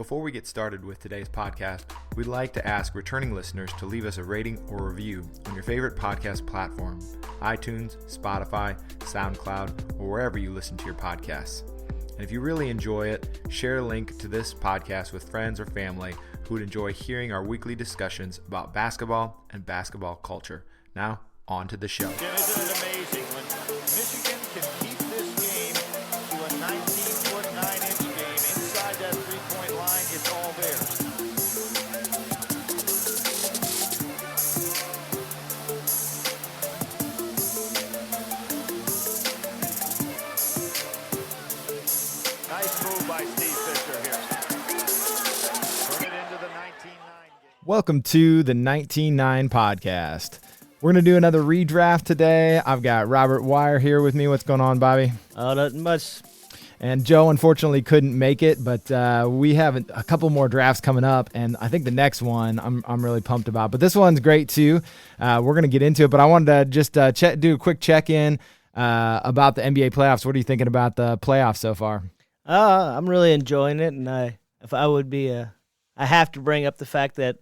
Before we get started with today's podcast, we'd like to ask returning listeners to leave us a rating or review on your favorite podcast platform, iTunes, Spotify, SoundCloud, or wherever you listen to your podcasts. And if you really enjoy it, share a link to this podcast with friends or family who would enjoy hearing our weekly discussions about basketball and basketball culture. Now, on to the show. Yeah, isn't it amazing when Michigan can keep this game to a 19-foot, 9-inch game inside that three-point line? It's all theirs. Nice move by Steve Fisher here. Turn it into the 19-9 game. Welcome to the 19-9 podcast. We're going to do another redraft today. I've got Robert Wire here with me. What's going on, Bobby? Oh, nothing much. And Joe unfortunately couldn't make it, but we have a couple more drafts coming up, and I think the next one I'm really pumped about. But this one's great too. We're going to get into it, but I wanted to just do a quick check-in about the NBA playoffs. What are you thinking about the playoffs so far? I'm really enjoying it, and I have to bring up the fact that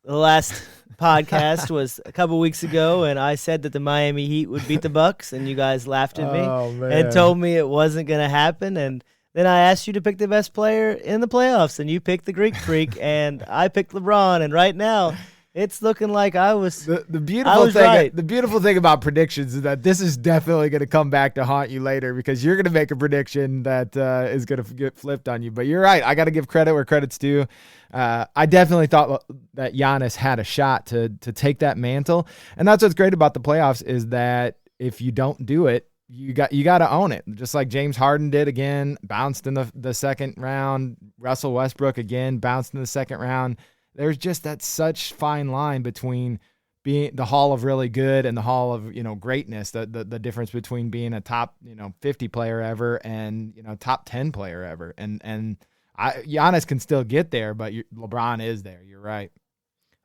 the last podcast was a couple weeks ago, and I said that the Miami Heat would beat the Bucks, and you guys laughed at me and told me it wasn't going to happen. And then I asked you to pick the best player in the playoffs, and you picked the Greek Freak, and I picked LeBron. And right now, it's looking like I was the beautiful thing. right. The beautiful thing about predictions is that this is definitely going to come back to haunt you later because you're going to make a prediction that is going to get flipped on you. But you're right. I got to give credit where credit's due. I definitely thought that Giannis had a shot to take that mantle, and that's what's great about the playoffs is that if you don't do it, you got to own it. Just like James Harden did again, bounced in the second round. Russell Westbrook again bounced in the second round. There's just that such fine line between being the Hall of really good and the Hall of greatness. The difference between being a top 50 player ever and top 10 player ever. And Giannis can still get there, but LeBron is there. You're right.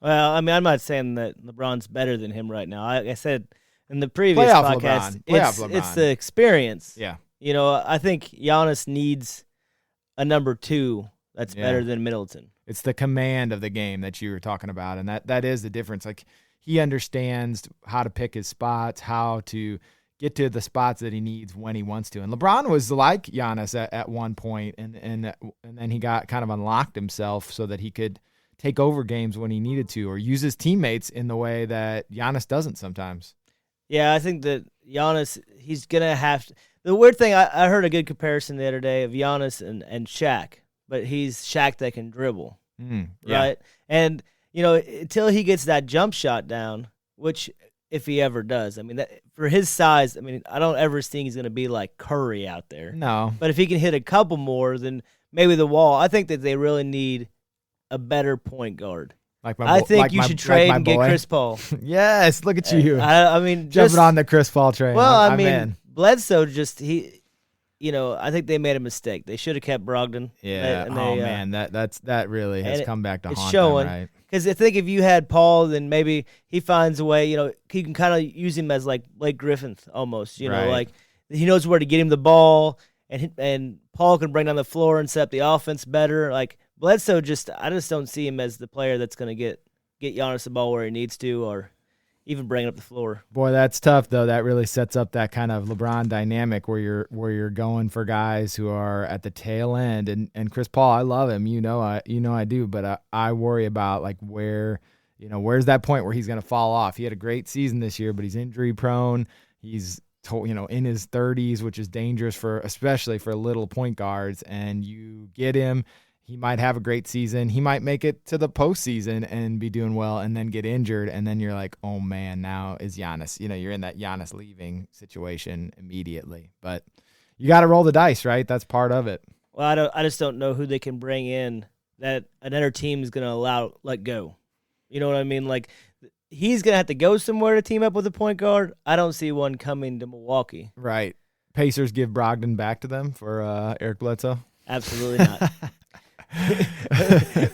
Well, I mean, I'm not saying that LeBron's better than him right now. Like I said in the previous Playoff podcast, LeBron. It's the experience. Yeah. I think Giannis needs a number two that's better than Middleton. It's the command of the game that you were talking about, and that is the difference. Like, he understands how to pick his spots, how to get to the spots that he needs when he wants to. And LeBron was like Giannis at one point, and then he got kind of unlocked himself so that he could take over games when he needed to or use his teammates in the way that Giannis doesn't sometimes. Yeah, I think that Giannis, he's going to have to. The weird thing, I heard a good comparison the other day of Giannis and Shaq, but he's Shaq that can dribble. Right? And, until he gets that jump shot down, which if he ever does, I mean, for his size, I mean, I don't ever think he's going to be like Curry out there. No. But if he can hit a couple more, then maybe the wall. I think that they really need a better point guard. I think you should trade and get Chris Paul. Yes, look at you. I mean, jumping on the Chris Paul train. Well, I'm I mean, in. Bledsoe I think they made a mistake. They should have kept Brogdon. Yeah. That really has come back to haunt them, showing, right? Because I think if you had Paul, then maybe he finds a way. He can kind of use him as like Blake Griffin almost. Right. Like he knows where to get him the ball, and Paul can bring down the floor and set up the offense better. Like Bledsoe, I just don't see him as the player that's going to get Giannis the ball where he needs to, or even bring it up the floor. Boy, that's tough though. That really sets up that kind of LeBron dynamic where you're going for guys who are at the tail end. And Chris Paul, I love him. I do, but I worry about like where's that point where he's going to fall off. He had a great season this year, but he's injury prone. He's in his 30s, which is dangerous especially for little point guards. And you get him. He might have a great season. He might make it to the postseason and be doing well and then get injured. And then you're like, oh, man, now is Giannis. You're in that Giannis leaving situation immediately. But you got to roll the dice, right? That's part of it. Well, I just don't know who they can bring in that another team is going to let go. You know what I mean? Like, he's going to have to go somewhere to team up with a point guard. I don't see one coming to Milwaukee. Right. Pacers give Brogdon back to them for Eric Bledsoe? Absolutely not.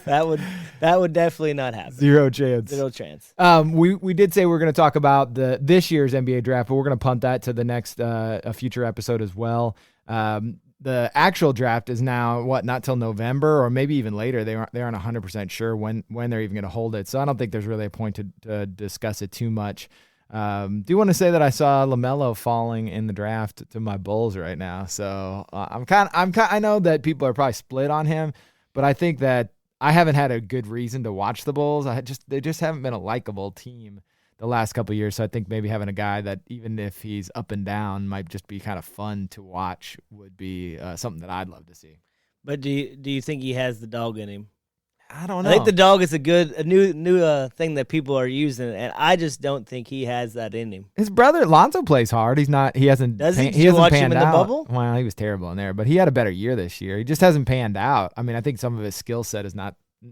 That would definitely not happen. Zero chance. We did say we're going to talk about this year's NBA draft, but we're going to punt that to the next a future episode as well. the actual draft is now not till November or maybe even later. They aren't 100% sure when they're even going to hold it. So I don't think there's really a point to discuss it too much. Do want to say that I saw LaMelo falling in the draft to my Bulls right now. So I know that people are probably split on him, but I think that I haven't had a good reason to watch the Bulls. They just haven't been a likable team the last couple of years. So I think maybe having a guy that, even if he's up and down, might just be kind of fun to watch would be something that I'd love to see. But do you think he has the dog in him? I don't know. I think the dog is a new thing that people are using, and I just don't think he has that in him. His brother Lonzo plays hard. He's not. He hasn't. Does he? Did He you hasn't watch panned him in the out. bubble? Well, he was terrible in there, but he had a better year this year. He just hasn't panned out. I mean, I think some of his skill set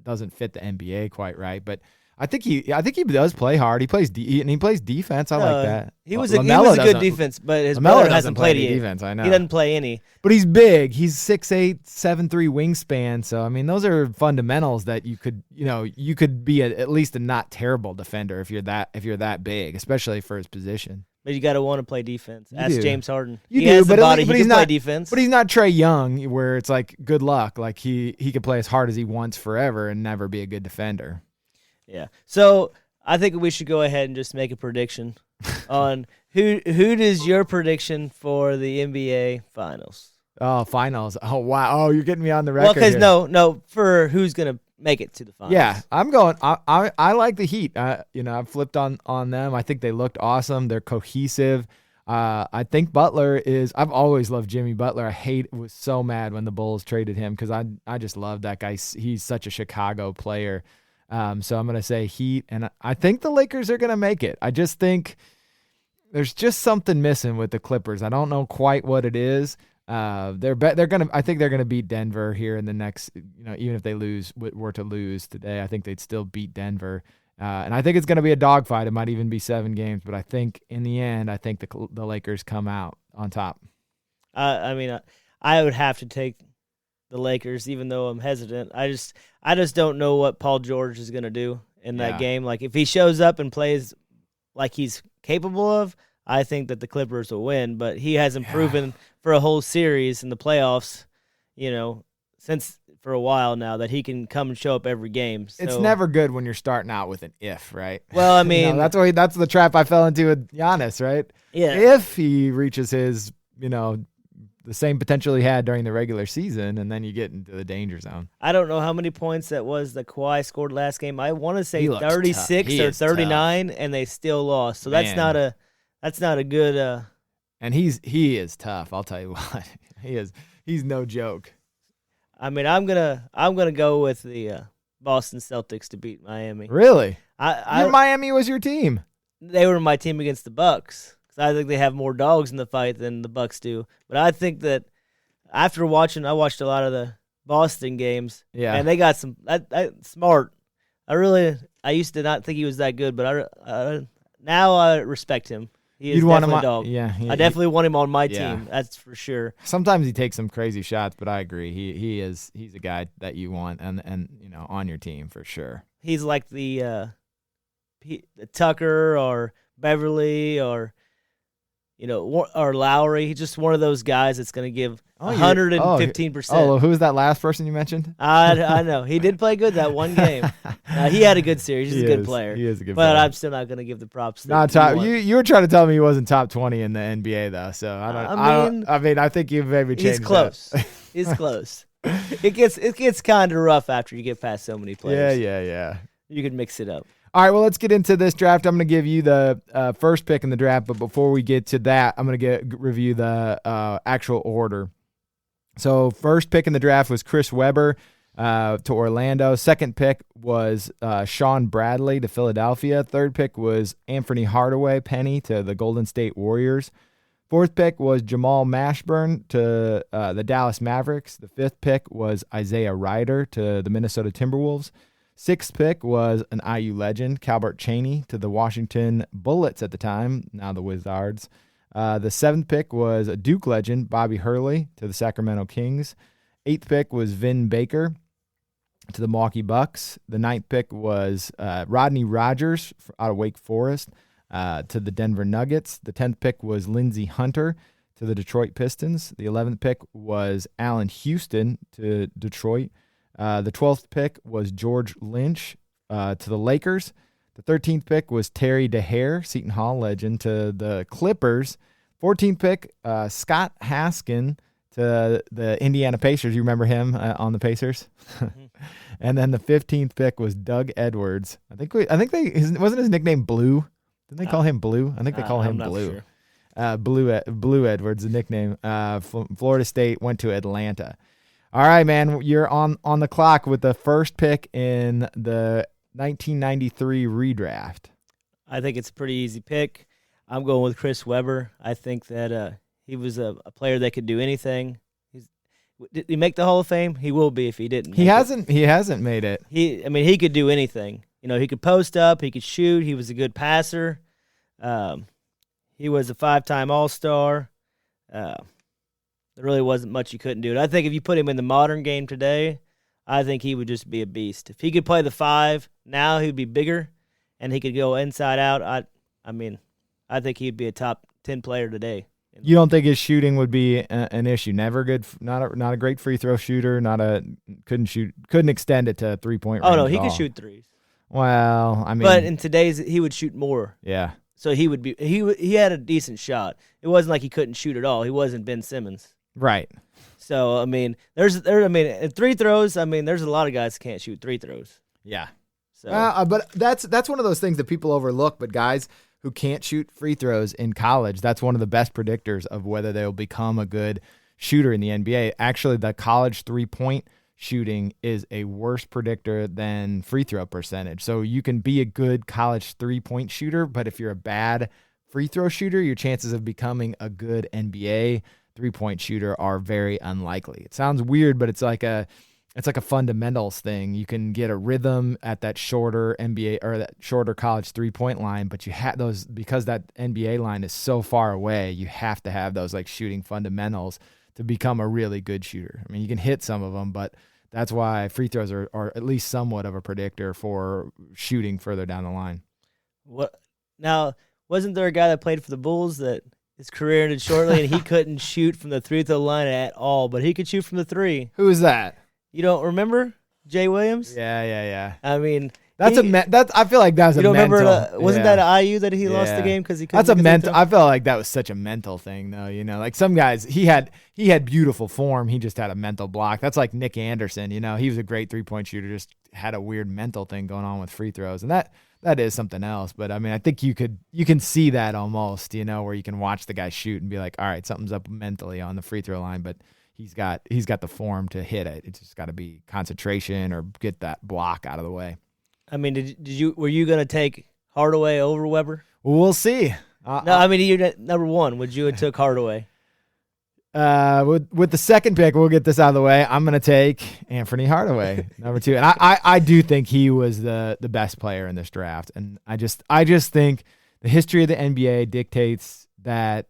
doesn't fit the NBA quite right, but I think he does play hard. He plays defense. I like that. He was a good defense, but his brother hasn't played any defense. I know he doesn't play any. But he's big. He's 6'8", 7'3" wingspan. So I mean, those are fundamentals that you could be at least a not terrible defender if you're that big, especially for his position. But you got to want to play defense. Ask James Harden. He has the body. He can play defense. But he's not Trae Young, where it's like good luck. Like he could play as hard as he wants forever and never be a good defender. Yeah. So I think we should go ahead and just make a prediction on who does your prediction for the NBA Finals? Oh, Finals. Oh, wow. Oh, you're getting me on the record. Well, because no, for who's gonna make it to the Finals. Yeah, I'm going. I like the Heat. I've flipped on them. I think they looked awesome. They're cohesive. I think Butler is. I've always loved Jimmy Butler. Was so mad when the Bulls traded him because I just love that guy. He's such a Chicago player. So I'm going to say Heat, and I think the Lakers are going to make it. I just think there's just something missing with the Clippers. I don't know quite what it is. I think they're going to beat Denver here in the next, even if they were to lose today, I think they'd still beat Denver. And I think it's going to be a dogfight. It might even be 7 games, but I think in the end, I think the Lakers come out on top. I would have to take the Lakers, even though I'm hesitant. I just don't know what Paul George is going to do in that game. Like, if he shows up and plays like he's capable of, I think that the Clippers will win. But he hasn't proven for a whole series in the playoffs, since for a while now, that he can come and show up every game. So, it's never good when you're starting out with an if, right? Well, I mean, that's the trap I fell into with Giannis, right? Yeah. If he reaches his, the same potential he had during the regular season, and then you get into the danger zone. I don't know how many points that was that Kawhi scored last game. I want to say 36 or 39, and they still lost. So that's not a good. And he is tough. I'll tell you what, he's no joke. I mean, I'm gonna go with the Boston Celtics to beat Miami. Really? Miami was your team. They were my team against the Bucks. I think they have more dogs in the fight than the Bucks do. But I think that after I watched a lot of the Boston games. Yeah. And they got some smart. I used to not think he was that good, but now I respect him. He is definitely a dog. Yeah. I definitely want him on my team. That's for sure. Sometimes he takes some crazy shots, but I agree. He's a guy that you want and on your team for sure. He's like the Tucker or Beverly or Lowry. He's just one of those guys that's going to give 115%. Oh, who was that last person you mentioned? I know. He did play good that one game. He had a good series. He's a good player. He is a good player. But I'm still not going to give the props. Not top. You were trying to tell me he wasn't top 20 in the NBA, though. So I think you maybe changed. He's close. That. He's close. It gets kind of rough after you get past so many players. Yeah. You can mix it up. All right, well, let's get into this draft. I'm going to give you the first pick in the draft, but before we get to that, I'm going to review the actual order. So first pick in the draft was Chris Webber to Orlando. Second pick was Sean Bradley to Philadelphia. Third pick was Anthony Hardaway Penny to the Golden State Warriors. Fourth pick was Jamal Mashburn to the Dallas Mavericks. The fifth pick was Isaiah Ryder to the Minnesota Timberwolves. Sixth pick was an IU legend, Calbert Chaney, to the Washington Bullets at the time, now the Wizards. The seventh pick was a Duke legend, Bobby Hurley, to the Sacramento Kings. Eighth pick was Vin Baker to the Milwaukee Bucks. The ninth pick was Rodney Rogers out of Wake Forest to the Denver Nuggets. The 10th pick was Lindsey Hunter to the Detroit Pistons. The 11th pick was Allen Houston to Detroit. The 12th pick was George Lynch to the Lakers. The 13th pick was Terry DeHare, Seton Hall legend, to the Clippers. 14th pick, Scott Haskin to the Indiana Pacers. You remember him on the Pacers? And then the 15th pick was Doug Edwards. Wasn't his nickname Blue? Didn't they call him Blue? I think they call him Blue. Sure. Blue Edwards, the nickname. Florida State, went to Atlanta. All right, man, you're on the clock with the first pick in the 1993 redraft. I think it's a pretty easy pick. I'm going with Chris Webber. I think that he was a player that could do anything. Did he make the Hall of Fame? He will be if he didn't. He hasn't made it. He could do anything. He could post up. He could shoot. He was a good passer. He was a 5-time All-Star. There really wasn't much you couldn't do. And I think if you put him in the modern game today, I think he would just be a beast. If he could play the 5 now, he'd be bigger, and he could go inside out. I think he'd be a top 10 player today. You don't think his shooting would be an issue? Never good, not a great free throw shooter. Couldn't extend it to 3-point range. Oh no, he could shoot threes. Well, but in today's, he would shoot more. Yeah. So he had a decent shot. It wasn't like he couldn't shoot at all. He wasn't Ben Simmons. Right. So in free throws, there's a lot of guys that can't shoot free throws. Yeah. So, but that's one of those things that people overlook. But guys who can't shoot free throws in college, that's one of the best predictors of whether they'll become a good shooter in the NBA. Actually, the college 3-point shooting is a worse predictor than free throw percentage. So you can be a good college 3-point shooter, but if you're a bad free throw shooter, your chances of becoming a good NBA 3-point shooter are very unlikely. It sounds weird, but it's like a fundamentals thing. You can get a rhythm at that shorter NBA or that shorter college 3-point line, but you have those because that NBA line is so far away. You have to have those like shooting fundamentals to become a really good shooter. You can hit some of them, but that's why free throws are at least somewhat of a predictor for shooting further down the line. What now? Wasn't there a guy that played for the Bulls that his career ended shortly and he couldn't shoot from the free throw line at all, but he could shoot from the 3? Who is that? You don't remember Jay Williams? Yeah. That's I feel like that's a mental. You don't remember? Wasn't that IU that he lost the game because he couldn't? That's a mental. I felt like that was such a mental thing, though. Like some guys, he had beautiful form. He just had a mental block. That's like Nick Anderson. He was a great 3-point shooter, just had a weird mental thing going on with free throws, and that is something else. But I think you can see that almost, where you can watch the guy shoot and be like, all right, something's up mentally on the free throw line, but he's got the form to hit it. It's just got to be concentration or get that block out of the way. Were you going to take Hardaway over Webber? Well, we'll see. You're number 1. Would you have took Hardaway? With the second pick, we'll get this out of the way. I'm going to take Anthony Hardaway, number 2. And I do think he was the best player in this draft. And I just think the history of the NBA dictates that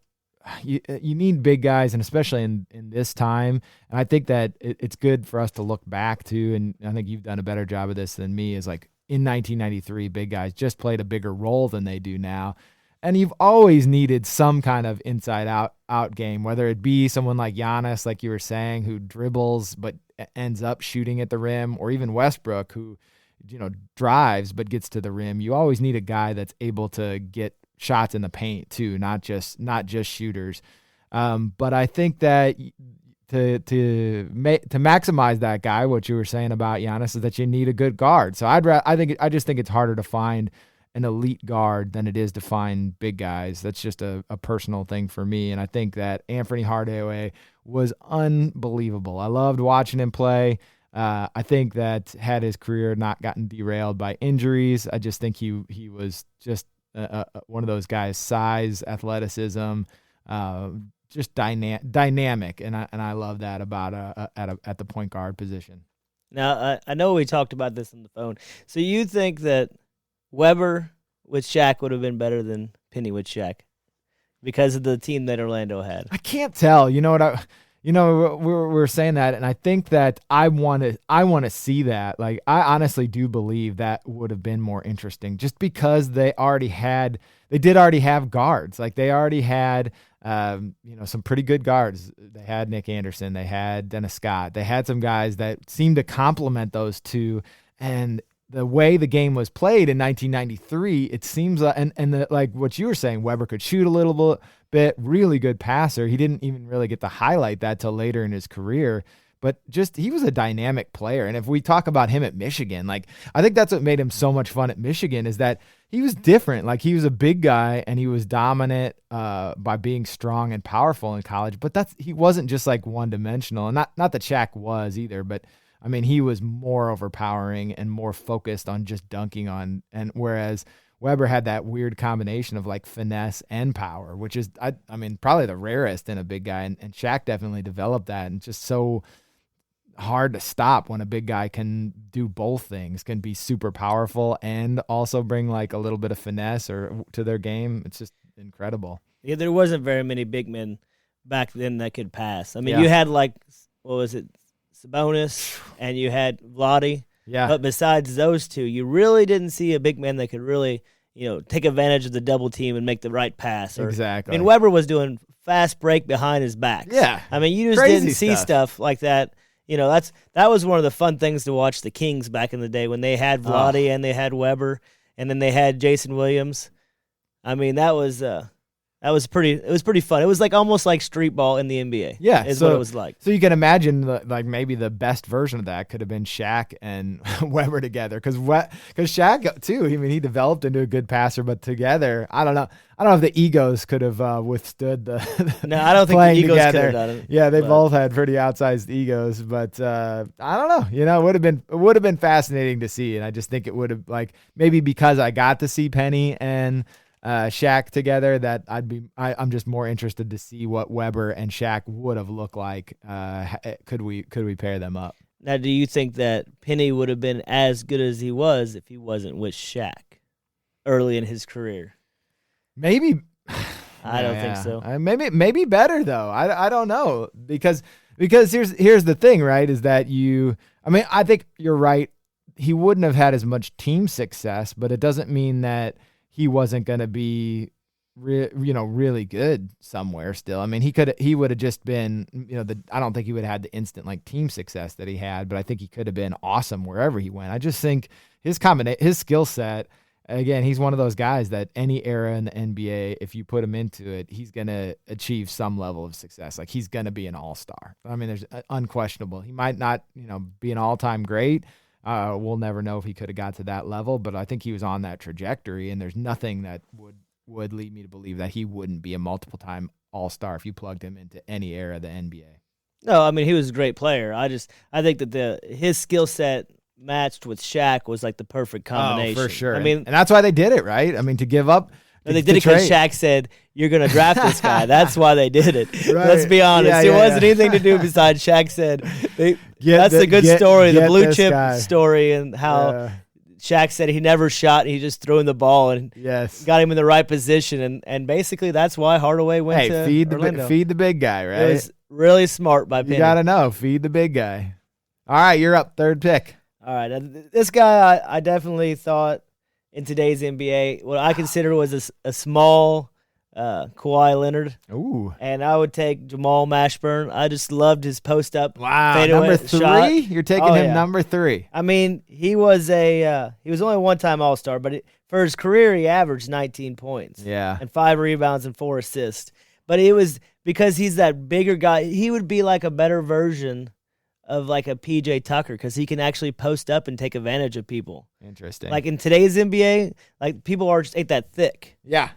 you need big guys, and especially in this time. And I think that it's good for us to look back to, and I think you've done a better job of this than me, is like in 1993, big guys just played a bigger role than they do now. And you've always needed some kind of inside-out game, whether it be someone like Giannis, like you were saying, who dribbles but ends up shooting at the rim, or even Westbrook, who drives but gets to the rim. You always need a guy that's able to get shots in the paint too, not just shooters. But I think that to maximize that guy, what you were saying about Giannis is that you need a good guard. So I just think it's harder to find an elite guard than it is to find big guys. That's just a personal thing for me. And I think that Anthony Hardaway was unbelievable. I loved watching him play. I think that had his career not gotten derailed by injuries, I just think he was just one of those guys, size, athleticism, just dynamic. And I love that about at the point guard position. Now, I know we talked about this on the phone. So you think that Webber with Shaq would have been better than Penny with Shaq because of the team that Orlando had? I can't tell. We're saying that, and I think that I want to see that. Like, I honestly do believe that would have been more interesting, just because they did already have guards. Like, they already had some pretty good guards. They had Nick Anderson, they had Dennis Scott, they had some guys that seemed to complement those two. And the way the game was played in 1993, it seems like what you were saying, Weber could shoot a little bit, really good passer. He didn't even really get to highlight that till later in his career. But just he was a dynamic player. And if we talk about him at Michigan, like I think that's what made him so much fun at Michigan is that he was different. Like he was a big guy and he was dominant by being strong and powerful in college. But he wasn't just like one dimensional. And not that Shaq was either, but I mean, he was more overpowering and more focused on just dunking on. And whereas Weber had that weird combination of like finesse and power, which is, I mean, probably the rarest in a big guy. And Shaq definitely developed that, and just so hard to stop when a big guy can do both things, can be super powerful and also bring like a little bit of finesse to their game. It's just incredible. Yeah, there wasn't very many big men back then that could pass. I mean, you had like, what was it, Sabonis, and you had Vlade. Yeah. But besides those two, you really didn't see a big man that could really, take advantage of the double team and make the right pass. Exactly. I mean, Weber was doing fast break behind his back. Yeah. I mean, you just didn't see stuff like that. That was one of the fun things to watch the Kings back in the day when they had Vlade and they had Weber, and then they had Jason Williams. I mean, it was pretty fun. It was like almost like street ball in the NBA. Yeah, is what it was like. So you can imagine like maybe the best version of that could have been Shaq and Weber together, because Shaq too. I mean, he developed into a good passer, but together, I don't know if the egos could have withstood the. No, I don't think the egos could have done it. Yeah, they both had pretty outsized egos, but I don't know. It would have been fascinating to see, and I just think it would have, like, maybe because I got to see Penny and Shaq together, that I'm just more interested to see what Weber and Shaq would have looked like. Could we pair them up? Now, do you think that Penny would have been as good as he was if he wasn't with Shaq early in his career? Maybe. I don't think so. Maybe better though. I don't know, because here's the thing, right? Is that I think you're right. He wouldn't have had as much team success, but it doesn't mean that he wasn't going to be, really good somewhere still. I mean, he would have just been, I don't think he would have had the instant like team success that he had, but I think he could have been awesome wherever he went. I just think his skill set, again, he's one of those guys that any era in the NBA, if you put him into it, he's going to achieve some level of success. Like, he's going to be an all-star. I mean, there's unquestionable. He might not, be an all-time great. We'll never know if he could have got to that level, but I think he was on that trajectory, and there's nothing that would lead me to believe that he wouldn't be a multiple-time all-star if you plugged him into any era of the NBA. No, I mean, he was a great player. I think that his skill set matched with Shaq was like the perfect combination. Oh, for sure. I mean, and that's why they did it, right? I mean, to give up. They did it because Shaq said, "You're going to draft this guy." That's why they did it. Right. Let's be honest. It wasn't anything to do besides Shaq said. That's the good story, the blue chip story, and how Shaq said he never shot. He just threw in the ball and got him in the right position. And basically that's why Hardaway went to Orlando. Feed the big guy, right? It was really smart by Penny. You got to know. Feed the big guy. All right, you're up. Third pick. All right. This guy I definitely thought in today's NBA, what I consider was a small Kawhi Leonard. Ooh. And I would take Jamal Mashburn. I just loved his post-up. Wow, number 3? Shot. You're taking him number 3. I mean, he was only a one-time All-Star, but for his career, he averaged 19 points. Yeah. And 5 rebounds and 4 assists. But it was because he's that bigger guy. He would be like a better version of like a PJ Tucker, because he can actually post up and take advantage of people. Interesting. Like in today's NBA, like people ain't that thick. Yeah.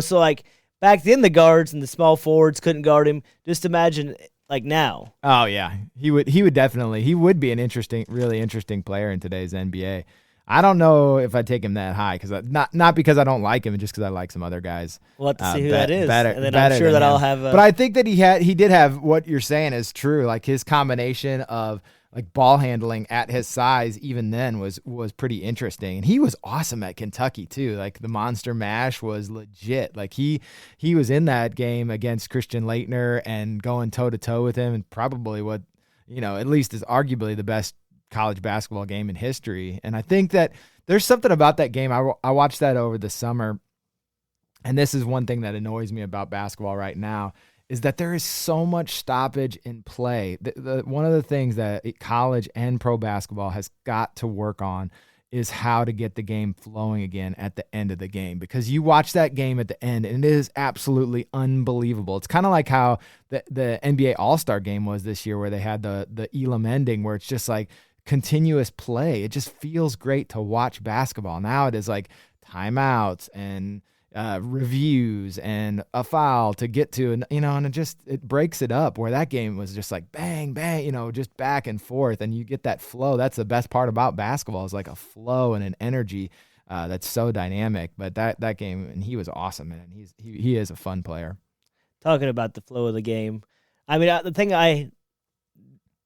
So like back then the guards and the small forwards couldn't guard him. Just imagine like now. Oh yeah. He would be an really interesting player in today's NBA. I don't know if I'd take him that high, because not because I don't like him, just because I like some other guys. We'll have to see who that is, and then I'm sure that I'll have. But I think that he did have what you're saying is true. Like his combination of like ball handling at his size, even then was pretty interesting, and he was awesome at Kentucky too. Like the monster mash was legit. Like he was in that game against Christian Laettner and going toe to toe with him, and probably what at least is arguably the best college basketball game in history. And I think that there's something about that game. I watched that over the summer, and this is one thing that annoys me about basketball right now, is that there is so much stoppage in play. One of the things that college and pro basketball has got to work on is how to get the game flowing again at the end of the game, because you watch that game at the end and it is absolutely unbelievable. It's kind of like how the NBA All-Star game was this year, where they had the Elam ending, where it's just like continuous play. It just feels great to watch basketball. Now it is like timeouts and reviews and a foul to get to, and it breaks it up, where that game was just like bang bang, just back and forth, and you get that flow. That's the best part about basketball, is like a flow and an energy that's so dynamic. But that game, and he was awesome, man. He is a fun player. Talking about the flow of the game, I mean, the thing I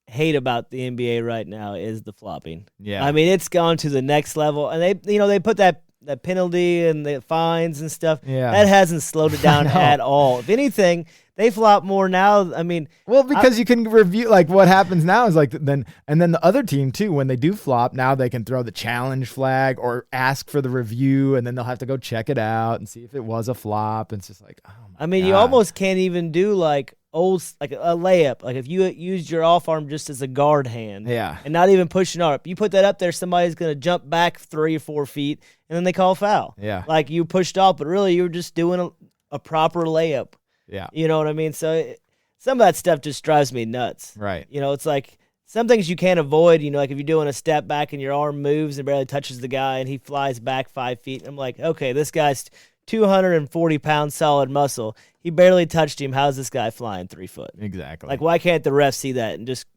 hate about the NBA right now is the flopping. Yeah, I mean, it's gone to the next level, and they put that penalty and the fines and stuff. Yeah, that hasn't slowed it down at all. If anything, they flop more now. I mean, well, because you can review, like, what happens now is like then the other team too, when they do flop, now they can throw the challenge flag or ask for the review, and then they'll have to go check it out and see if it was a flop. And it's just like, oh my God. You almost can't even do like a layup. Like if you used your off arm just as a guard hand, and not even pushing up, you put that up there, somebody's gonna jump back 3 or 4 feet, and then they call foul. Yeah, like you pushed off, but really you were just doing a proper layup. Yeah, you know what I mean. So some of that stuff just drives me nuts. Right. It's like some things you can't avoid. Like if you're doing a step back and your arm moves and barely touches the guy, and he flies back 5 feet. I'm like, okay, this guy's 240 pounds solid muscle. He barely touched him. How's this guy flying 3 foot? Exactly. Like, why can't the refs see that and just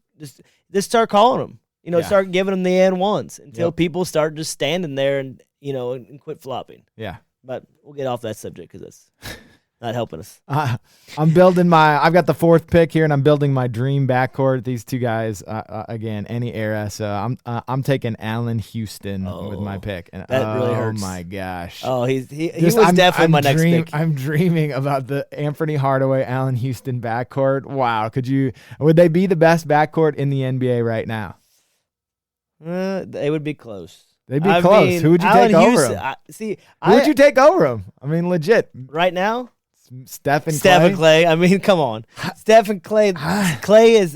start calling them? Start giving them the N1s until people start just standing there and quit flopping. Yeah. But we'll get off that subject because that's not helping us. I've got the 4th pick here, and I'm building my dream backcourt. These two guys, again, any era. So I'm taking Allen Houston with my pick. And that really hurts. Oh my gosh. Oh, he was definitely my next pick. I'm dreaming about the Anthony Hardaway, Allen Houston backcourt. Wow, would they be the best backcourt in the NBA right now? They would be close. They'd be close. Who would you take over him? Who would you take over him? I mean, legit. Right now? Steph and Clay. I mean, come on. Steph and Clay. Clay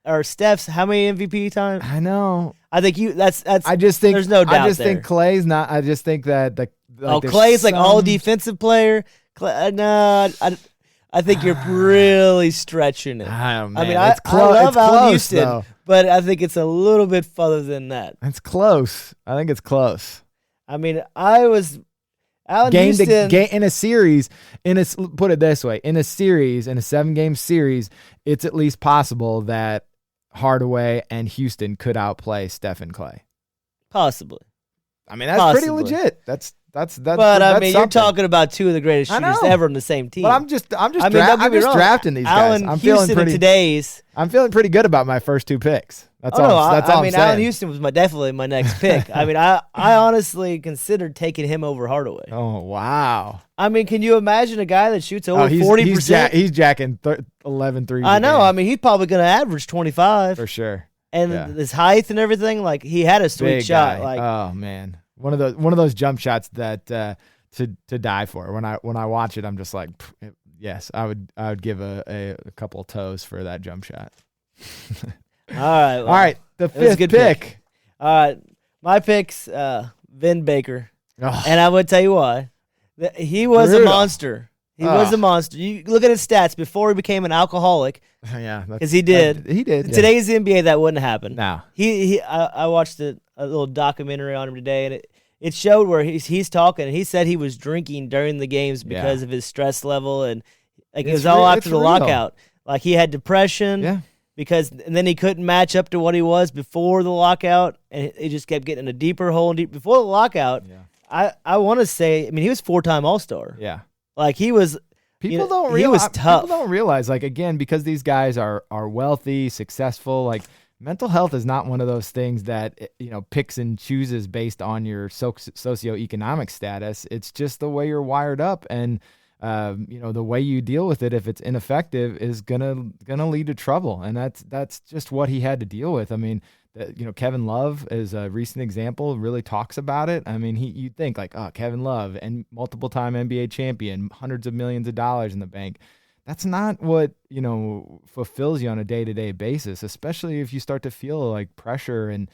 or Steph's how many MVP times? I know. I think that's. I just think there's no doubt. I just think Clay's not. I just think that Clay's like all defensive player. No, I think you're really stretching it. Oh, man. I mean, I love Allen Houston, though. But I think it's a little bit further than that. It's close. I think it's close. I mean, Allen Houston in a series. Put it this way: in a 7-game series, it's at least possible that Hardaway and Houston could outplay Steph and Clay. Possibly. I mean, that's pretty legit. That's. But I mean, you're talking about 2 of the greatest shooters ever on the same team. But I'm just drafting these guys. I'm feeling pretty good about my first 2 picks. That's all I'm saying. Allen Houston was definitely my next pick. I mean, I honestly considered taking him over Hardaway. Oh wow! I mean, can you imagine a guy that shoots over 40%? He's jacking 11 threes. I know. I mean, he's probably going to average 25 for sure. And his height and everything, like he had a sweet Big shot. Guy. Like, oh man. One of those jump shots that to die for. When I watch it, I'm just like, yes, I would give a couple of toes for that jump shot. All right, all right. The 5th pick. All right, my pick's Vin Baker, oh. And I would tell you why. He was a monster. He was a monster. You look at his stats before he became an alcoholic. Yeah, because he did. He did. In today's NBA, that wouldn't happen. No. I watched a little documentary on him today, and it showed where he's talking, and he said he was drinking during the games because of his stress level, and like it was all after the lockout. Like he had depression. Yeah. And then he couldn't match up to what he was before the lockout, and he just kept getting in a deeper hole. Before the lockout, I want to say, I mean, he was 4-time All-Star. Yeah. Like he was. People don't realize. He was tough. People don't realize, like, again, because these guys are wealthy, successful. Like, mental health is not one of those things that picks and chooses based on your socioeconomic status. It's just the way you're wired up, and the way you deal with it, if it's ineffective, is gonna lead to trouble. And that's just what he had to deal with. I mean, Kevin Love is a recent example, really talks about it. I mean, you'd think like, oh, Kevin Love and multiple-time NBA champion, hundreds of millions of dollars in the bank. That's not what, fulfills you on a day-to-day basis, especially if you start to feel like pressure and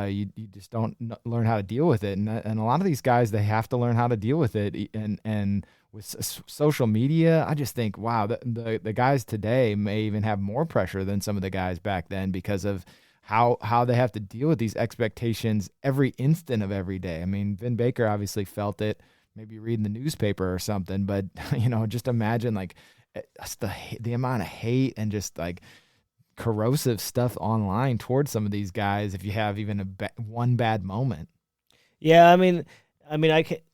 you just don't learn how to deal with it. And a lot of these guys, they have to learn how to deal with it. And with social media, I just think, wow, the guys today may even have more pressure than some of the guys back then because of how they have to deal with these expectations every instant of every day. I mean, Vin Baker obviously felt it, maybe reading the newspaper or something, but just imagine like the amount of hate and just like corrosive stuff online towards some of these guys if you have even one bad moment. Yeah, I mean,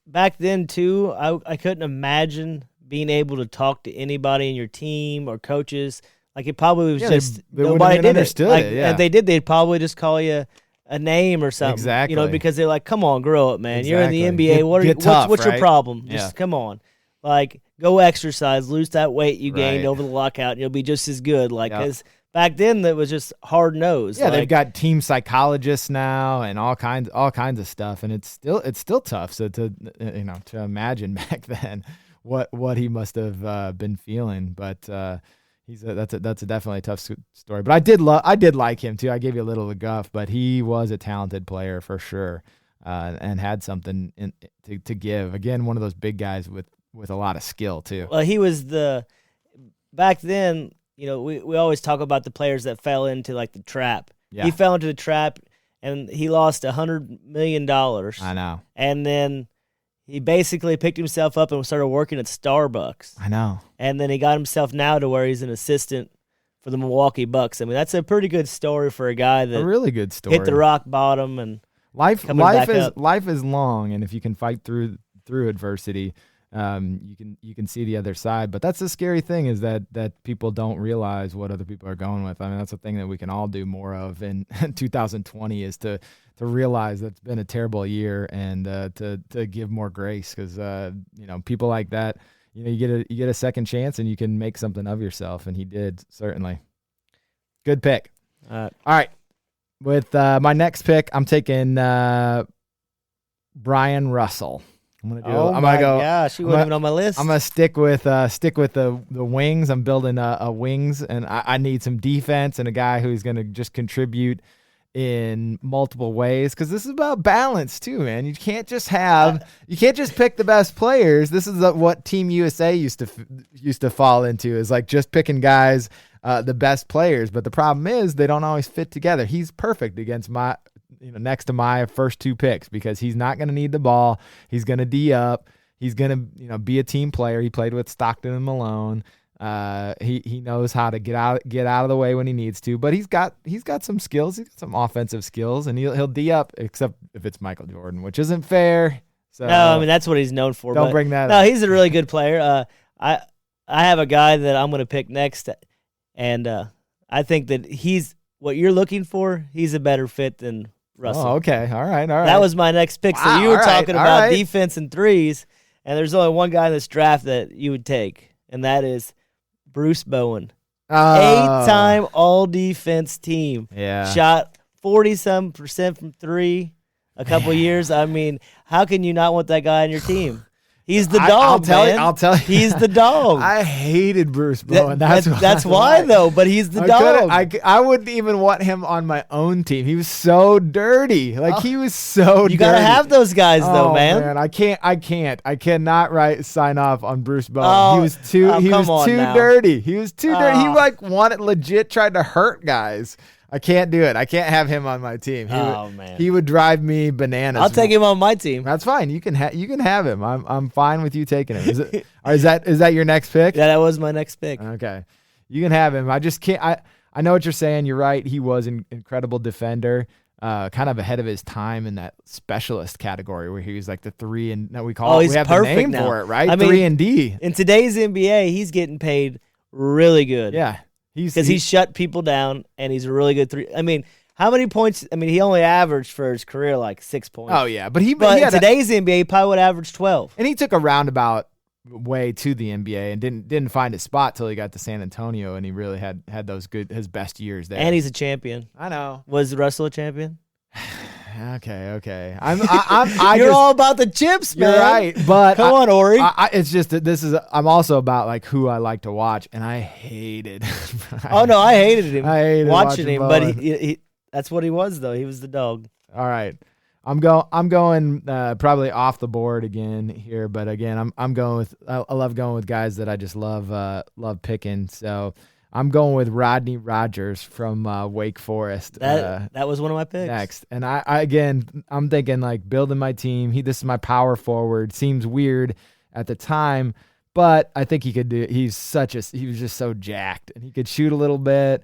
back then too, I couldn't imagine being able to talk to anybody in your team or coaches. Like it probably was just nobody did it. Like, yeah. If they did, they'd probably just call you a name or something. Exactly. Because they're like, "Come on, grow up, man. Exactly. You're in the NBA. What's your problem? Yeah. Just come on, like go exercise, lose that weight you gained over the lockout, and you'll be just as good." Like, because back then that was just hard nosed. Yeah, they've got team psychologists now and all kinds of stuff, and it's still tough. So to imagine back then what he must have been feeling, but. That's definitely a tough story, but I did like him too. I gave you a little of the guff, but he was a talented player for sure, and had something to give. Again, one of those big guys with a lot of skill too. Well, he was back then. We always talk about the players that fell into like the trap. Yeah. He fell into the trap, and he lost $100 million. I know. And then he basically picked himself up and started working at Starbucks. I know. And then he got himself now to where he's an assistant for the Milwaukee Bucks. I mean, that's a pretty good story for a guy that a really good story. Hit the rock bottom and life is long, and if you can fight through adversity, you can see the other side. But that's the scary thing is that people don't realize what other people are going with. I mean, that's a thing that we can all do more of in 2020 is to realize that it's been a terrible year and to give more grace because people like that, you get a second chance and you can make something of yourself, and he did certainly. Good pick. All right, with my next pick, I'm taking Brian Russell. Gosh, he wasn't even on my list. I'm gonna stick with the wings. I'm building a wings, and I need some defense and a guy who's gonna just contribute in multiple ways because this is about balance too, man. You can't just pick the best players. This is what Team USA used to fall into is like just picking guys, the best players. But the problem is they don't always fit together. He's perfect against next to my first two picks because he's not going to need the ball. He's going to D up. He's going to be a team player. He played with Stockton and Malone. He knows how to get out of the way when he needs to. But he's got some skills. He's got some offensive skills, and he'll D up except if it's Michael Jordan, which isn't fair. So no, I mean that's what he's known for. Don't bring that up. No, he's a really good player. I have a guy that I'm going to pick next, and I think that he's what you're looking for. He's a better fit than Russell. Oh, okay. All right. That was my next pick. Wow, So you were talking about right. defense and threes, and there's only one guy in this draft that you would take, and that is Bruce Bowen. 8-time all-defense team. Yeah. Shot 40-some% from three a couple years. I mean, how can you not want that guy on your team? He's the dog, I'll tell you. He's the dog. I hated Bruce Bowen. That's why, though, but he's the dog. I wouldn't even want him on my own team. He was so dirty. He was so dirty. You got to have those guys, though, man. I cannot sign off on Bruce Bowen. Oh, he was too dirty. He was too dirty. He legit tried to hurt guys. I can't do it. I can't have him on my team. He would drive me bananas. I'll take him on my team. That's fine. You can have him. I'm fine with you taking him. Is that your next pick? Yeah, that was my next pick. Okay, you can have him. I just can't. I know what you're saying. You're right. He was an incredible defender, kind of ahead of his time in that specialist category where he was like the 3 and we call it. We have the name for it, right? I mean, 3 and D. In today's NBA, he's getting paid really good. Yeah. Because he's shut people down, and he's a really good three. I mean, how many points? I mean, he only averaged for his career like 6 points. Oh, yeah. But in today's NBA, he probably would average 12. And he took a roundabout way to the NBA and didn't find his spot till he got to San Antonio, and he really had his best years there. And he's a champion. I know. Was Russell a champion? Okay. You're all about the chips, man. You're right, but come on, Ori. It's just that I'm also about like who I like to watch, and I hated. Oh no, I hated him. I hated watching him, but Bowen. he that's what he was though. He was the dog. All right. I'm going probably off the board again here, but again, I'm going with I love going with guys that I just love picking. So I'm going with Rodney Rogers from Wake Forest. That was one of my picks. Next, and I'm thinking like building my team. This is my power forward. Seems weird at the time, but I think he could do. He was just so jacked, and he could shoot a little bit.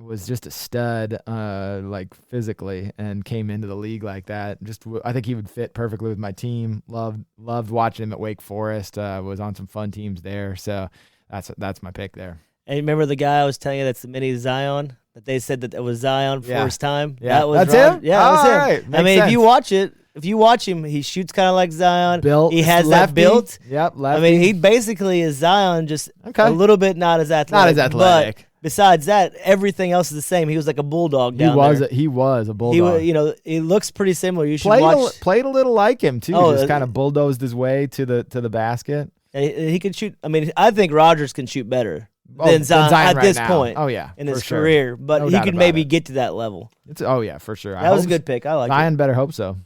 Was just a stud, like physically, and came into the league like that. I think he would fit perfectly with my team. Loved watching him at Wake Forest. Was on some fun teams there, so that's my pick there. And remember the guy I was telling you that's the mini Zion? That they said that was Zion for his time? Yeah. That was that's him? Yeah, that was him. Right. I mean, if you watch him, he shoots kind of like Zion. Built. He has lefty. that built. Yep, lefty. I mean, he basically is Zion, just Okay. a little bit not as athletic. Not as athletic. But besides that, everything else is the same. He was like a bulldog down there. He was a bulldog. He looks pretty similar. You should watch. Played a little like him too. Oh, just kind of bulldozed his way to the basket. He can shoot. I mean, I think Rodgers can shoot better than Zion at right this now. point. Oh yeah, in for his sure. career, but No he doubt could about maybe it. get to that level. Oh yeah, for sure. That was a good pick. I like Zion it. better hope so.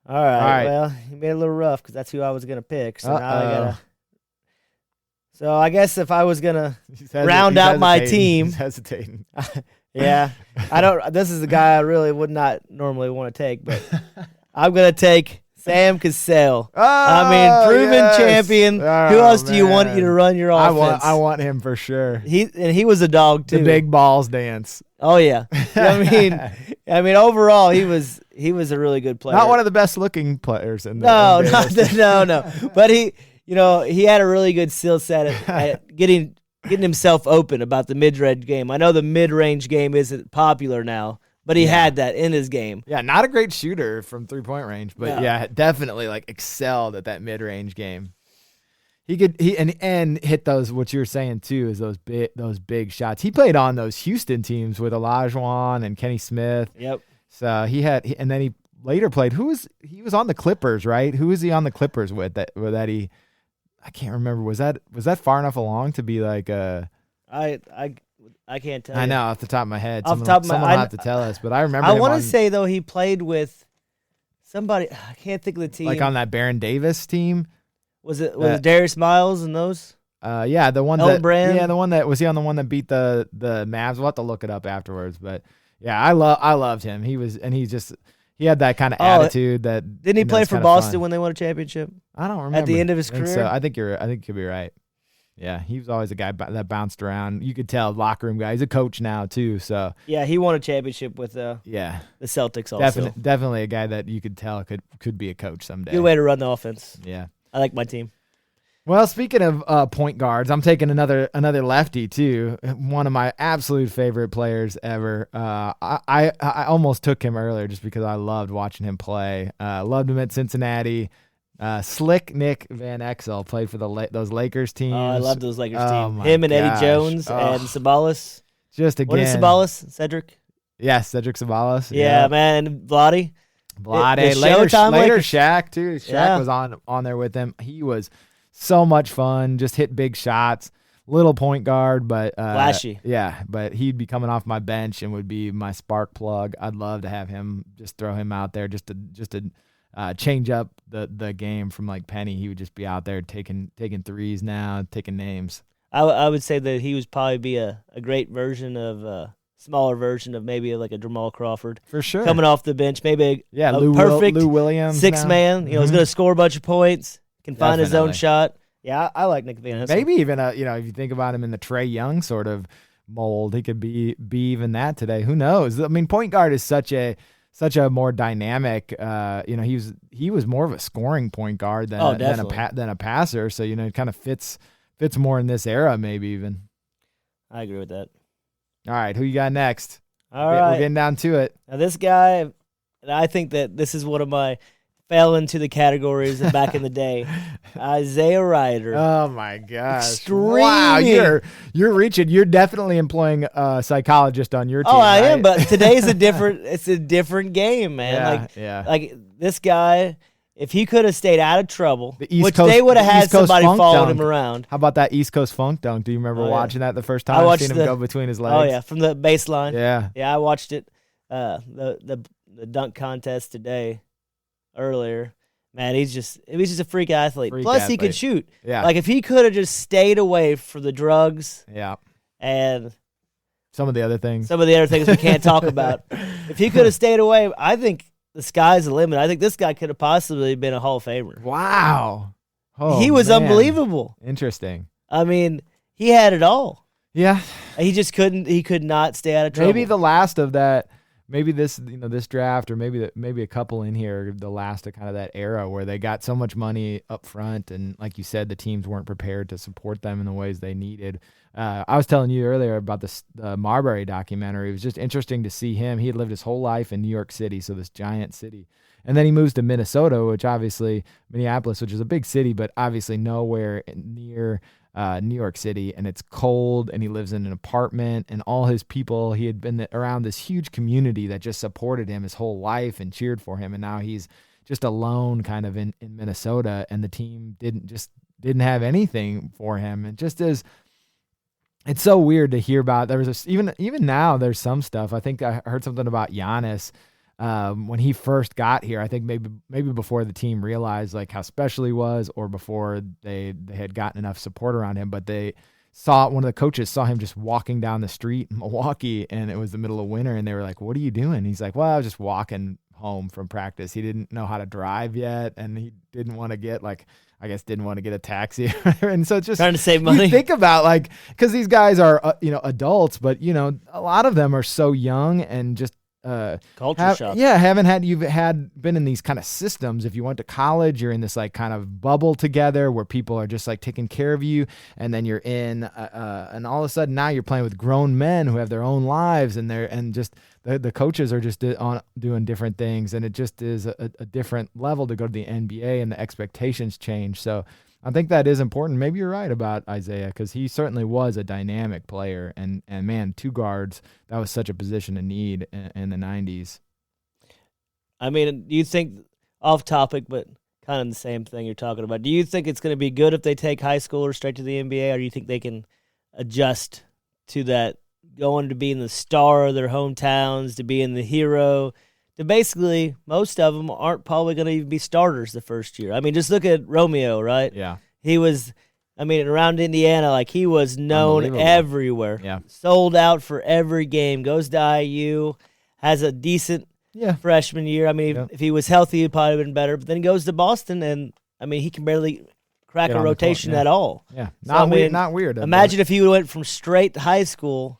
All right. right. Well, you made it a little rough because that's who I was gonna pick. So now I Uh-oh. gotta. So I guess if I was gonna He's round he's out my hesitating. team, He's hesitating. yeah, I don't. This is the guy I really would not normally want to take, but I'm gonna take Sam Cassell. Proven champion. Who else do you want you to run your offense? I want him for sure. He was a dog too. The big balls dance. Oh yeah. I mean, overall he was a really good player. Not one of the best looking players in the no, NBA. no. But he had a really good skill set at getting himself open about the mid-range game. I know the mid-range game isn't popular now, but he had that in his game. Yeah, not a great shooter from 3-point range, but No. definitely like excelled at that mid-range game. He could and hit those, what you were saying too, is those big shots. He played on those Houston teams with Olajuwon and Kenny Smith. Yep. So and then he later played. He was on the Clippers, right? Who was he on the Clippers with? I can't remember. Was that far enough along to be like a? I can't tell you. I know off the top of my head. Off the top of my- someone will I- have to tell us, but I remember. I him want on- to say though he played with somebody. I can't think of the team. like on that Baron Davis team. Was it Darius Miles and those? Yeah, the one Elton that Brand? yeah, the one that was he on the one that beat the Mavs. We'll have to look it up afterwards, but yeah, I loved him. He had that kind of attitude that Didn't he play that's for kinda Boston fun. when they won a championship? I don't remember at the end of his I think career? So. I think you could be right. Yeah, he was always a guy that bounced around. You could tell, locker room guy. He's a coach now too, so Yeah, he won a championship with the Celtics also. definitely a guy that you could tell could be a coach someday. Good way to run the offense. Yeah. I like my team. Well, speaking of point guards, I'm taking another lefty too. One of my absolute favorite players ever. I almost took him earlier just because I loved watching him play. Loved him at Cincinnati. Slick Nick Van Exel played for those Lakers teams. Oh, I love those Lakers Oh, team. my Him and gosh. Eddie Jones Oh. and Sabalas. Just again, What is Sabalas? Cedric? Yes, Cedric Sabalas. Yeah, man. And Vlade. Vlade. The Later Showtime Lakers. Shaq too. Shaq Yeah. was on there with him. He was so much fun. Just hit big shots. Little point guard, but Flashy. Yeah, but he'd be coming off my bench and would be my spark plug. I'd love to have him. Just throw him out there just to change up the game from like Penny. He would just be out there taking threes now, taking names. I would say that he would probably be a great version of smaller version of maybe like a Jamal Crawford. For sure. Coming off the bench, maybe a Lou perfect Lou Williams six now. man. He's going to score a bunch of points, can find his own Definitely. shot. Yeah, I like Nick Van Exel. Maybe even if you think about him in the Trae Young sort of mold, he could be even that today. Who knows? I mean, point guard is such a more dynamic. He was more of a scoring point guard than a passer. So it kind of fits more in this era, maybe even. I agree with that. All right, who you got next? All right, we're getting down to it. now this guy, and I think that this is one of my fell into the categories of back in the day. Isaiah Ryder. Oh my gosh! Extremely. Wow, you're reaching. You're definitely employing a psychologist on your team. Oh, I am, right? but today's it's a different game, man. Like this guy, if he could have stayed out of trouble, they would have had somebody following him around. How about that East Coast funk dunk? Do you remember watching that the first time? I watched seen him go between his legs. Oh yeah, from the baseline. Yeah, I watched it. The dunk contest today, earlier. Man, he was just a freak athlete. Plus, he could shoot. Yeah. Like, if he could have just stayed away from the drugs. Yeah. And some of the other things we can't talk about. If he could have stayed away, I think the sky's the limit. I think this guy could have possibly been a Hall of Famer. Wow. Oh, he was unbelievable. Interesting. I mean, he had it all. Yeah. He just couldn't. He could not stay out of trouble. Maybe the last of that. Maybe this draft, or maybe a couple in here, the last of kind of that era where they got so much money up front, and like you said, the teams weren't prepared to support them in the ways they needed. I was telling you earlier about the Marbury documentary. It was just interesting to see him. He had lived his whole life in New York City, so this giant city, and then he moves to Minnesota, Minneapolis, which is a big city, but obviously nowhere near New York City, and it's cold, and he lives in an apartment, and all his people, he had been around this huge community that just supported him his whole life and cheered for him, and now he's just alone kind of in Minnesota, and the team didn't have anything for him. And just as it's so weird to hear about, there was even now there's some stuff. I think I heard something about Giannis when he first got here. I think maybe before the team realized like how special he was, or before they had gotten enough support around him, but one of the coaches saw him just walking down the street in Milwaukee, and it was the middle of winter, and they were like, "What are you doing?" He's like, "Well, I was just walking home from practice." He didn't know how to drive yet, and he didn't want to get a taxi. And so it's just trying to save money. You think about because these guys are adults, but a lot of them are so young and just culture shock. Yeah, you've been in these kind of systems. If you went to college, you're in this like kind of bubble together where people are just like taking care of you, and then you're in and all of a sudden now you're playing with grown men who have their own lives, and the coaches are just doing different things, and it just is a different level to go to the NBA, and the expectations change. So I think that is important. Maybe you're right about Isaiah, because he certainly was a dynamic player, and man, two guards, that was such a position of need in the 90s. I mean, do you think, off topic, but kind of the same thing you're talking about, do you think it's going to be good if they take high schoolers straight to the NBA, or do you think they can adjust to that, going to being the star of their hometowns, to being the hero? Basically, most of them aren't probably going to even be starters the first year. I mean, just look at Romeo, right? Yeah. He was, around Indiana, like, he was known everywhere. Yeah. Sold out for every game. Goes to IU, has a decent freshman year. If he was healthy, he'd probably been better. But then he goes to Boston, and, he can barely crack a rotation at all. Yeah. Not weird. Imagine if he went from straight high school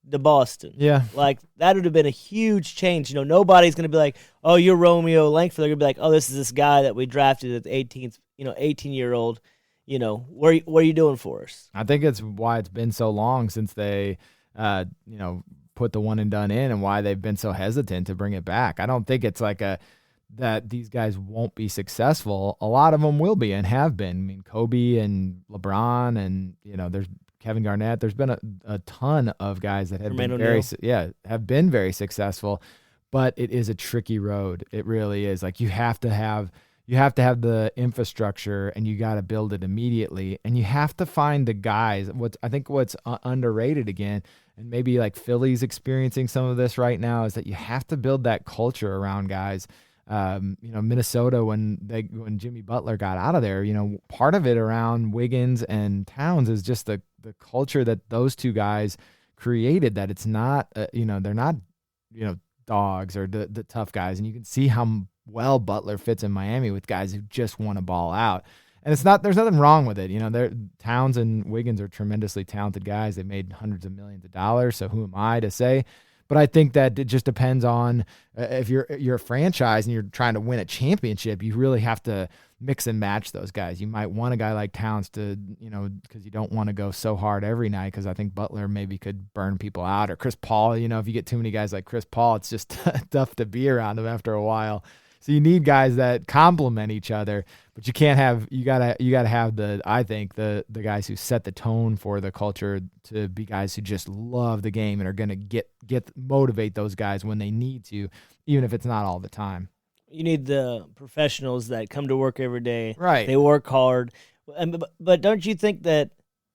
to Boston. Yeah. Like, that would have been a huge change. Nobody's going to be like, "Oh, you're Romeo Langford." They're going to be like, "Oh, this is this guy that we drafted at the 18-year-old. What are you doing for us?" I think it's why it's been so long since they, put the one and done in, and why they've been so hesitant to bring it back. I don't think it's like that these guys won't be successful. A lot of them will be and have been. Kobe and LeBron, and, there's Kevin Garnett. There's been a ton of guys that have been very successful, but it is a tricky road. It really is. Like, you have to have the infrastructure, and you got to build it immediately, and you have to find the guys. What's underrated again, and maybe like Philly's experiencing some of this right now, is that you have to build that culture around guys. Minnesota, when Jimmy Butler got out of there, part of it around Wiggins and Towns is just the culture that those two guys created, that it's not, they're not, dogs or the tough guys. And you can see how well Butler fits in Miami with guys who just want to ball out. And there's nothing wrong with it. Towns and Wiggins are tremendously talented guys. They made hundreds of millions of dollars. So who am I to say? But I think that it just depends on if you're a franchise and you're trying to win a championship, you really have to mix and match those guys. You might want a guy like Towns to, because you don't want to go so hard every night, because I think Butler maybe could burn people out. Or Chris Paul, if you get too many guys like Chris Paul, it's just tough to be around him after a while. So you need guys that complement each other, but you gotta have the guys who set the tone for the culture to be guys who just love the game and are gonna motivate those guys when they need to, even if it's not all the time. You need the professionals that come to work every day. Right. They work hard. But don't you think that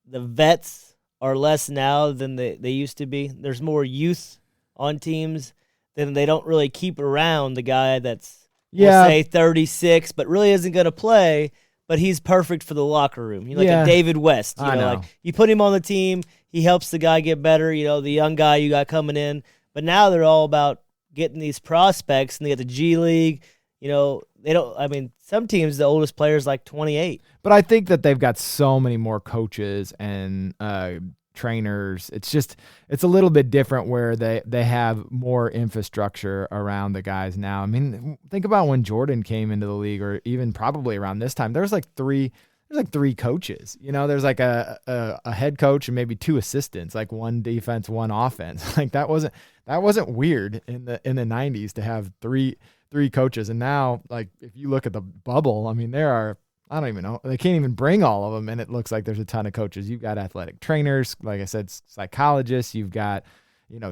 the vets are less now than they used to be? There's more youth on teams, then they don't really keep around the guy that's, we'll say, 36, but really isn't going to play, but he's perfect for the locker room. Like a David West. You know, like you put him on the team, he helps the guy get better, the young guy you got coming in. But now they're all about getting these prospects, and they get the G League. Some teams, the oldest player is like 28. But I think that they've got so many more coaches and trainers. It's a little bit different where they have more infrastructure around the guys now. I mean, think about when Jordan came into the league, or even probably around this time. There's like three coaches. There's like a head coach and maybe two assistants, like one defense, one offense. Like that wasn't weird in the 90s to have three coaches. And now, like, if you look at the bubble, I mean, there are, I don't even know, they can't even bring all of them, and it looks like there's a ton of coaches. You've got athletic trainers, like I said, psychologists. You've got,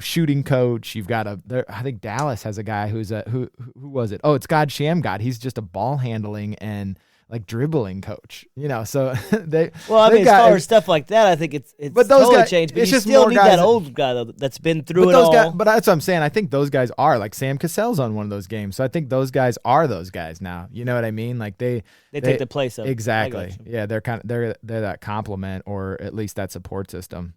shooting coach. You've got I think Dallas has a guy who's who was it? Oh, it's God Shamgod. He's just a ball handling and like dribbling coach. So they. Well, I mean, as far as stuff like that, I think it's but those totally guys, changed. But it's you just still more need guys that old guy though that's been through it all. But that's what I'm saying. I think those guys are like Sam Cassell's on one of those games. So I think those guys are those guys now. You know what I mean? Like they take the place of exactly. Yeah, they're that complement, or at least that support system.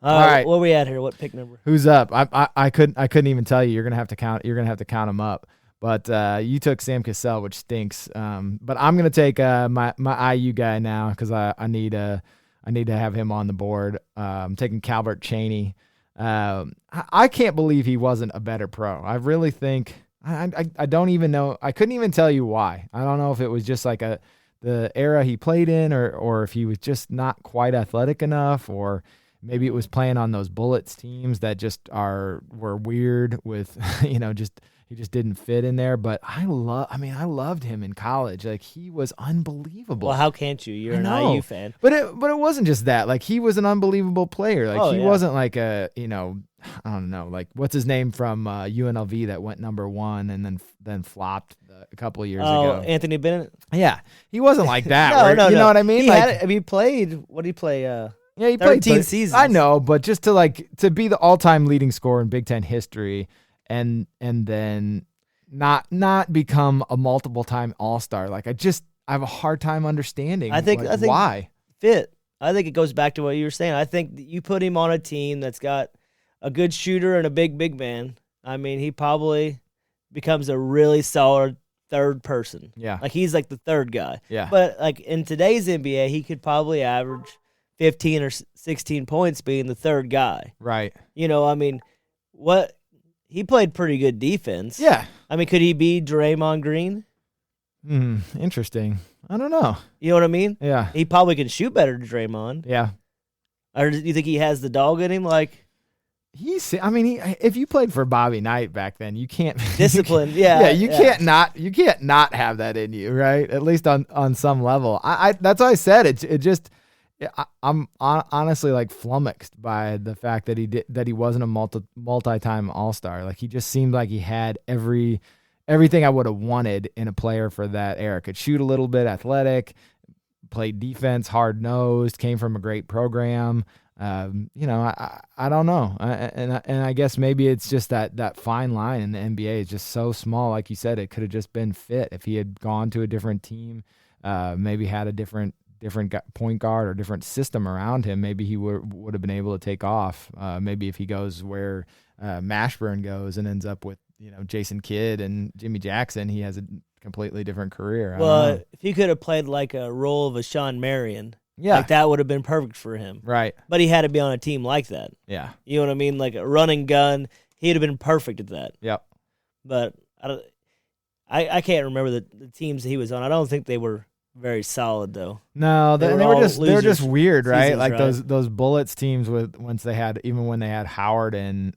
All right, where are we at here? What pick number? Who's up? I couldn't even tell you. You're gonna have to count them up. But you took Sam Cassell, which stinks. But I'm gonna take my IU guy now because I need to have him on the board. I'm taking Calvert Chaney. I can't believe he wasn't a better pro. I really think I don't even know. I couldn't even tell you why. I don't know if it was just like the era he played in, or if he was just not quite athletic enough, or maybe it was playing on those Bullets teams that just were weird with he just didn't fit in there. But I loved him in college. Like, he was unbelievable. Well, how can't you? You're an IU fan. But it wasn't just that. Like, he was an unbelievable player. Like, he wasn't like I don't know, like, what's his name from UNLV that went number 1 and then flopped a couple of years ago? Anthony Bennett? Yeah. He wasn't like that. No. You know what I mean? He played, what did he play? Yeah, he 13 played seasons. I know, but just to be the all-time leading scorer in Big Ten history and then not become a multiple-time All-Star. Like, I have a hard time understanding I think why. Fit. I think it goes back to what you were saying. I think you put him on a team that's got a good shooter and a big man. I mean, he probably becomes a really solid third person. Yeah. Like, he's like the third guy. Yeah. But like in today's NBA, he could probably average 15 or 16 points being the third guy. Right. I mean, he played pretty good defense. Yeah. I mean, could he be Draymond Green? Interesting. I don't know. You know what I mean? Yeah. He probably can shoot better than Draymond. Yeah. Or do you think he has the dog in him? Like, if you played for Bobby Knight back then, you can't discipline. You can't not have that in you, right? At least on some level. That's why I said I'm honestly like flummoxed by the fact that he wasn't a multi-time All-Star. Like, he just seemed like he had everything I would have wanted in a player for that era. Could shoot a little bit, athletic, played defense, hard-nosed, came from a great program. I don't know. And I guess maybe it's just that fine line in the NBA is just so small. Like you said, it could have just been fit. If he had gone to a different team, maybe had a different point guard or different system around him, maybe he would have been able to take off. Maybe if he goes where Mashburn goes and ends up with Jason Kidd and Jimmy Jackson, he has a completely different career. Well, if he could have played like a role of a Sean Marion, like that would have been perfect for him. Right. But he had to be on a team like that. Yeah. You know what I mean? Like a running gun, he'd have been perfect at that. Yep. But I can't remember the teams that he was on. I don't think they were very solid though. No, they were just weird, right? Seasons, like right? those Bullets teams when they had Howard and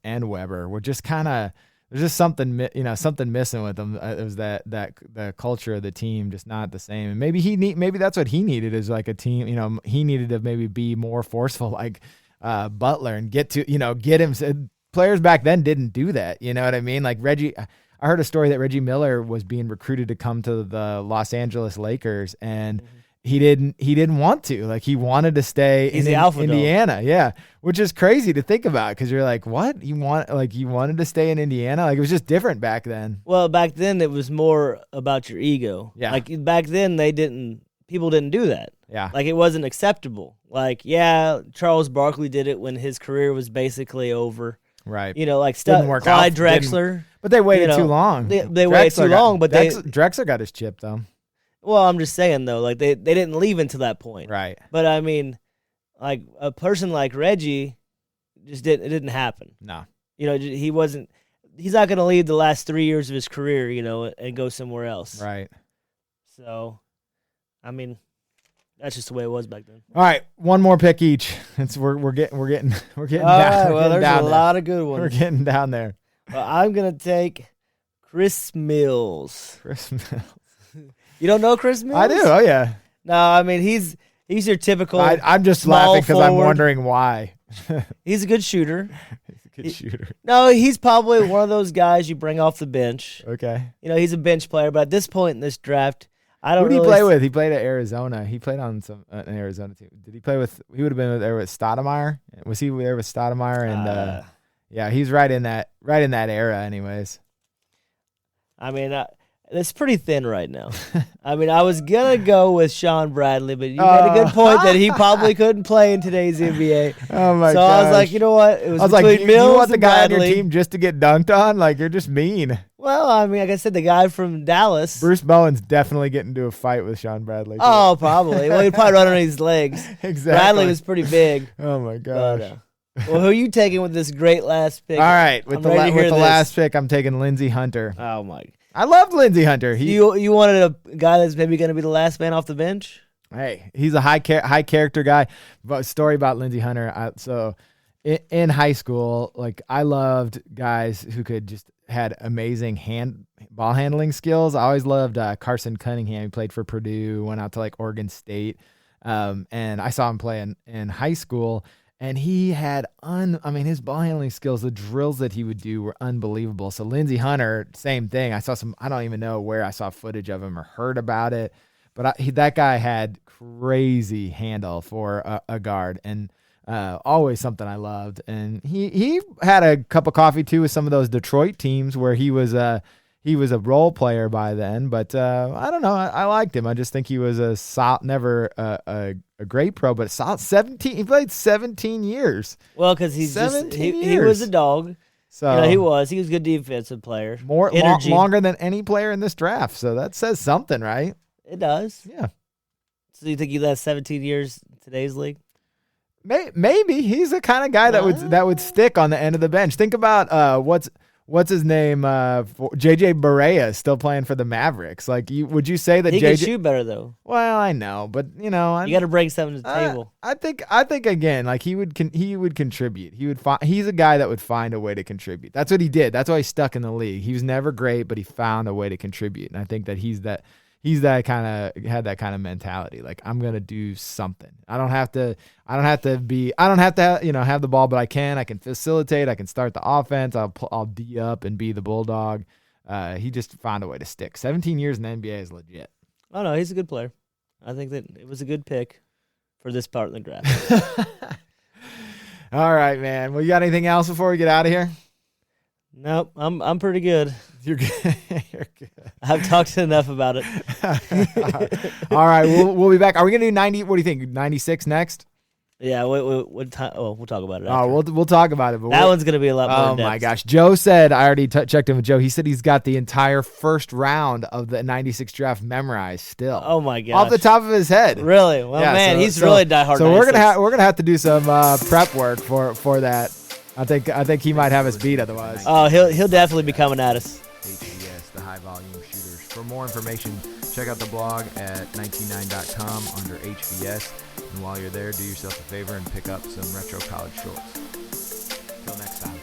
Weber were just kind of, there's just something something missing with him. It was that the culture of the team just not the same. And maybe that's what he needed is like a team. He needed to maybe be more forceful like Butler and get him. Players back then didn't do that. You know what I mean? Like Reggie. I heard a story that Reggie Miller was being recruited to come to the Los Angeles Lakers, and he didn't want to. Like he wanted to stay in Indiana. Yeah, which is crazy to think about because you're like, what? You wanted to stay in Indiana? Like it was just different back then. Well, back then it was more about your ego. Yeah. Like back then people didn't do that. Yeah. Like it wasn't acceptable. Like Charles Barkley did it when his career was basically over. Right. Like didn't work Clyde out. Drexler. But they waited too long. They waited too long, but Drexler got his chip though. Well, I'm just saying though, like they didn't leave until that point. Right. But I mean, like a person like Reggie, it didn't happen. No. He's not going to leave the last 3 years of his career, and go somewhere else. Right. So, I mean, that's just the way it was back then. All right, one more pick each. We're getting All down. Right, well, there's a lot of good ones. We're getting down there. Well, I'm gonna take Chris Mills. Chris Mills. You don't know Chris Mills? I do. Oh yeah. No, I mean he's your typical. I'm just small laughing because I'm forward. wondering why. He's a good shooter. He's a good shooter. No, he's probably one of those guys you bring off the bench. Okay. He's a bench player, but at this point in this draft, I don't. Who did he play with? He played at Arizona. He played on an Arizona team. Did he play with? He would have been there with Stoudemire. Was he there with Stoudemire? And yeah, he's right in that era. Anyways, I mean, it's pretty thin right now. I mean, I was gonna go with Sean Bradley, but you made a good point that he probably couldn't play in today's NBA. Oh my god! So I was like, you know what? It was I was between like, Mills you want the and guy on Bradley. your team just to get dunked on? Like you're just mean. Well, I mean, like I said, the guy from Dallas. Bruce Bowen's definitely getting into a fight with Sean Bradley. Too. Oh, probably. Well, he'd probably run on his legs. Exactly. Bradley was pretty big. Oh my gosh. But, well, who are you taking with this great last pick? All right, with I'm the ready to hear this. last pick, I'm taking Lindsey Hunter. Oh my! I loved Lindsey Hunter. You wanted a guy that's maybe going to be the last man off the bench? Hey, he's a high character guy. But story about Lindsey Hunter. In high school, like I loved guys who could just had amazing ball handling skills. I always loved Carson Cunningham. He played for Purdue, went out to like Oregon State, and I saw him play in high school. And he had his ball handling skills, the drills that he would do were unbelievable. So Lindsey Hunter, same thing. I don't even know where I saw footage of him or heard about it, but that guy had crazy handle for a guard and always something I loved. And he had a cup of coffee too with some of those Detroit teams where he was a role player by then, but I don't know. I liked him. I just think he was never a great pro, but solid 17. He played 17 years. Well, because he was a dog. So he was a good defensive player. Longer than any player in this draft. So that says something, right? It does. Yeah. So you think he lasts 17 years in today's league? Maybe he's the kind of guy that would stick on the end of the bench. Think about what's his name? JJ Barea is still playing for the Mavericks. Like, would you say that he JJ can shoot better though? Well, I know, but you got to bring something to the table. I think again, like he would contribute. He's a guy that would find a way to contribute. That's what he did. That's why he's stuck in the league. He was never great, but he found a way to contribute. And I think that he's that kind of had that kind of mentality. Like, I'm going to do something. I don't have to have the ball, but I can facilitate. I can start the offense. I'll D up and be the bulldog. He just found a way to stick. 17 years in the NBA is legit. Oh no, he's a good player. I think that it was a good pick for this part of the draft. All right, man. Well, you got anything else before we get out of here? Nope, I'm pretty good. You're good. You're good. I've talked enough about it. All right, we'll be back. Are we gonna do 90? What do you think? 96 next? Yeah, what time? Oh, we'll talk about it. Oh, we'll talk about it. But that one's gonna be a lot more. Oh my gosh, Joe said I already checked in with Joe. He said he's got the entire first round of the 96 draft memorized still. Oh my gosh, off the top of his head. Really? Well, yeah, man, he's really diehard. So we're gonna have to do some prep work for that. I think he might have us beat otherwise. Oh, he'll definitely be coming at us. HVS, the high volume shooters. For more information, check out the blog at 199.com under HVS. And while you're there, do yourself a favor and pick up some retro college shorts. Till next time.